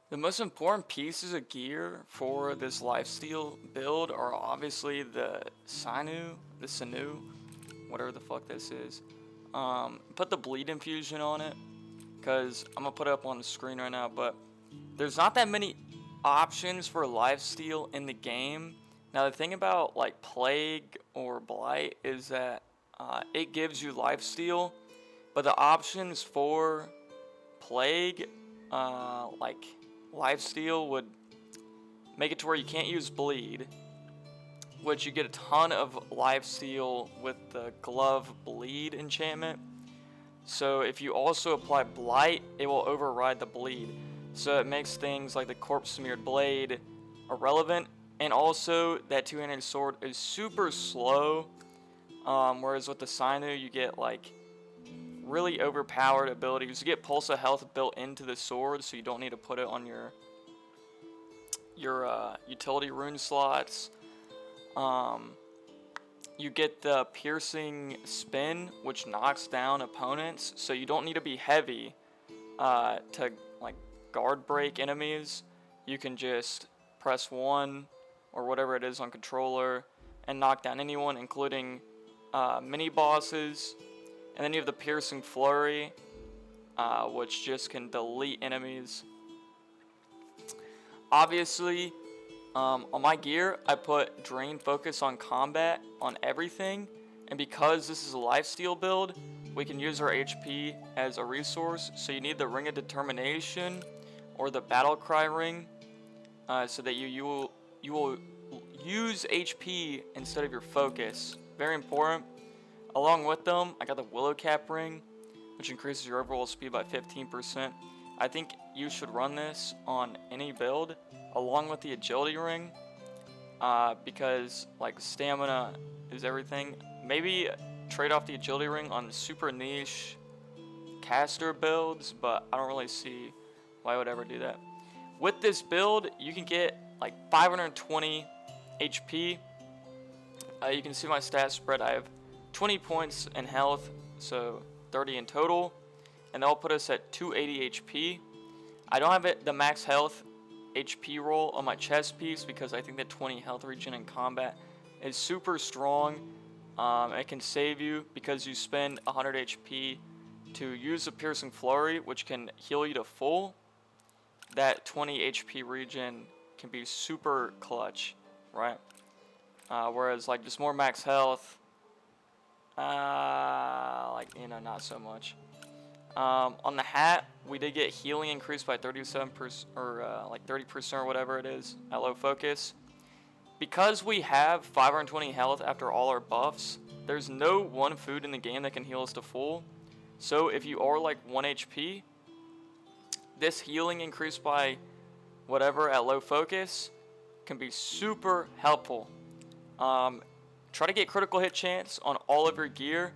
The most important pieces of gear for this lifesteal build are obviously the Sinu, whatever the fuck this is. Put the bleed infusion on it, because I'm gonna put it up on the screen right now, but there's not that many options for lifesteal in the game. Now the thing about like plague or blight is that it gives you lifesteal, but the options for plague, like lifesteal, would make it to where you can't use bleed, which you get a ton of lifesteal with the glove bleed enchantment. So if you also apply blight, it will override the bleed, so it makes things like the corpse smeared blade irrelevant. And also that two-handed sword is super slow, whereas with the Sinu you get like really overpowered abilities. You get pulse of health built into the sword, so you don't need to put it on your utility rune slots. You get the piercing spin, which knocks down opponents, so you don't need to be heavy to like guard break enemies. You can just press 1 or whatever it is on controller and knock down anyone, including mini bosses. And then you have the piercing flurry, which just can delete enemies. Obviously, on my gear, I put drain focus on combat on everything, and because this is a lifesteal build, we can use our HP as a resource. So you need the Ring of Determination or the Battle Cry Ring, so that you will use HP instead of your focus. Very important. Along with them, I got the Willow Cap Ring, which increases your overall speed by 15%. I think you should run this on any build, along with the Agility Ring, because like stamina is everything. Maybe trade off the Agility Ring on super niche caster builds, but I don't really see why I would ever do that. With this build, you can get like 520 HP. You can see my stat spread. I have 20 points in health, so 30 in total, and that'll put us at 280 HP. I don't have the max health HP roll on my chest piece because I think that 20 health regen in combat is super strong. It can save you because you spend 100 HP to use a piercing flurry, which can heal you to full. That 20 HP regen can be super clutch, right? Whereas like just more max health, like, you know, not so much. On the hat, we did get healing increased by 37% or like 30% or whatever it is at low focus. Because we have 520 health after all our buffs, there's no one food in the game that can heal us to full. So if you are like 1 HP, this healing increased by whatever at low focus can be super helpful. Try to get critical hit chance on all of your gear.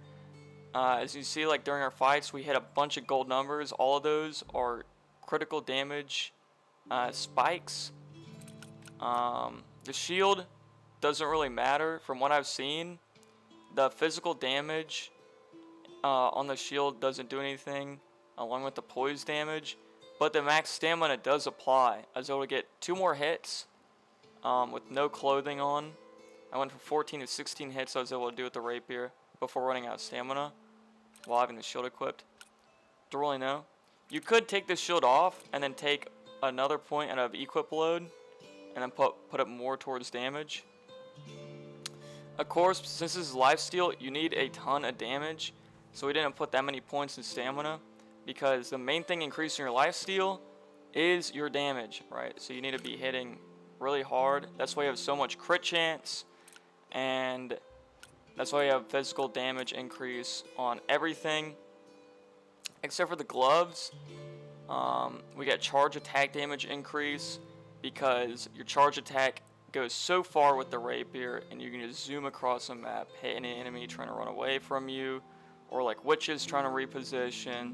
As you see, like during our fights, we hit a bunch of gold numbers. All of those are critical damage spikes. The shield doesn't really matter. From what I've seen, the physical damage on the shield doesn't do anything, along with the poise damage. But the max stamina does apply. I was able to get 2 more hits with no clothing on. I went from 14 to 16 hits I was able to do with the rapier before running out of stamina while having the shield equipped. Don't really know. You could take the shield off and then take another point out of equip load and then put it more towards damage. Of course, since this is lifesteal, you need a ton of damage, so we didn't put that many points in stamina, because the main thing increasing your lifesteal is your damage, right? So you need to be hitting really hard. That's why you have so much crit chance, and that's why you have physical damage increase on everything except for the gloves. We get charge attack damage increase because your charge attack goes so far with the rapier, and you can just zoom across the map, hit any enemy trying to run away from you, or like witches trying to reposition.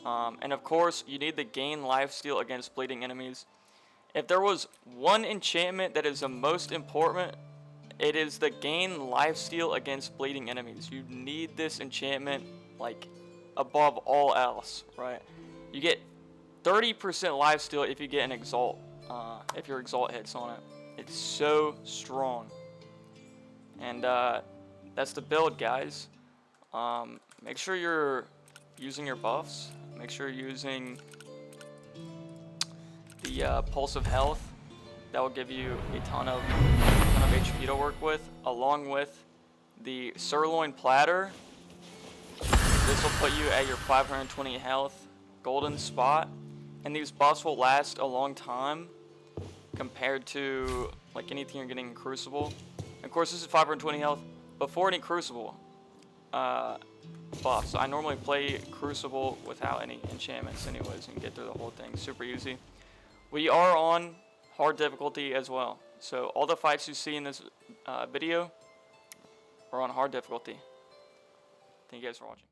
And of course, you need to gain lifesteal against bleeding enemies. If there was one enchantment that is the most important, it is the gain lifesteal against bleeding enemies. You need this enchantment like above all else, right? You get 30% lifesteal if you get an exalt, if your exalt hits on it. It's so strong. And that's the build, guys. Make sure you're using your buffs. Make sure you're using the Pulse of Health. That will give you a ton of HP to work with, along with the Sirloin Platter. This will put you at your 520 health golden spot, and these buffs will last a long time compared to like anything you're getting in Crucible. Of course, this is 520 health before any Crucible buffs. I normally play Crucible without any enchantments anyways and get through the whole thing super easy. We are on hard difficulty as well, so all the fights you see in this video are on hard difficulty. Thank you guys for watching.